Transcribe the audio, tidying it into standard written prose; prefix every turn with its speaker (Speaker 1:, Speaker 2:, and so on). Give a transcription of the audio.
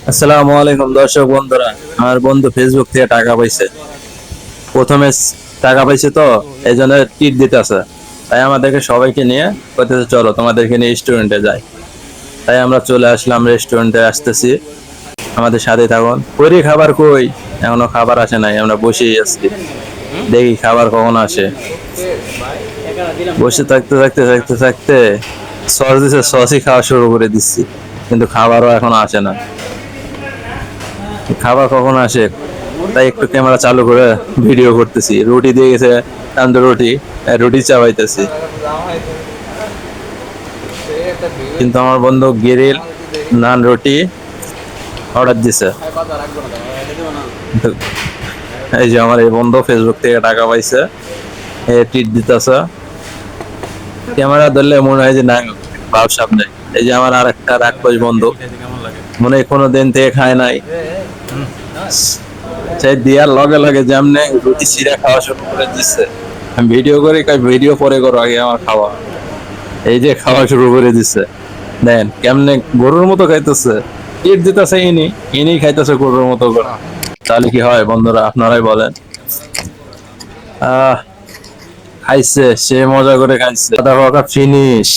Speaker 1: আসসালামু আলাইকুম দর্শক বন্ধুরা। আমার বন্ধু ফেসবুক থেকে টাকা পাইছে, প্রথমে টাকা পাইছে তো এই জন্য টিট দিতেছে। তাই আমাদেরকে সবাইকে নিয়ে কইতেছে চলো তোমাদেরকে নিয়ে রেস্টুরেন্টে যাই। তাই আমরা চলে আসলাম, রেস্টুরেন্টে আসতেছি, আমাদের সাথে থাকুন। করি খাবার কই, এখনো খাবার আসে নাই, আমরা বসেই আছি, দেখি খাবার কখন আসে। বসে থাকতে থাকতে থাকতে থাকতে সস দিছে, সসই খাওয়া শুরু করে দিচ্ছি, কিন্তু খাবারও এখন আসে না। খাবার কখন আসে তাই একটু ক্যামেরা চালু করে ভিডিও করতেছি। রুটি দিয়ে গেছে, তান্দুর রুটি, রুটি চাবাইতেছি, কিন্তু আমার বন্ধু গ্রিল নান রুটি অর্ডার দিছে। কিন্তু এই যে আমার এই বন্ধু ফেসবুক থেকে টাকা পাইছে, এ টিট দিতেছে। ক্যামেরা ধরলে মনে হয় যে না, ভাব সামনে। এই যে আমার আর একটা রাক্ষস বন্ধু, মনে হয় কোনো দিন থেকে খায় নাই, সেই দিয়ার লগে লগে যেমনে রুটি ছিঁড়া খাওয়া শুরু করে দিচ্ছে। আমি ভিডিও করি, কই ভিডিও পরে করো, আগে আমার খাওয়া। এই যে খাওয়া শুরু করে দিচ্ছে, দেন কেমনে গরুর মতো খাইতেছে। টিট দিতেছে ইনি, ইনি খাইতেছে গরুর মতো করে। তাহলে কি হয় বন্ধুরা, আপনারাই বলেন। আহ খাইছে, সে মজা করে খাইছে, আধা পাকা ফিনিশ।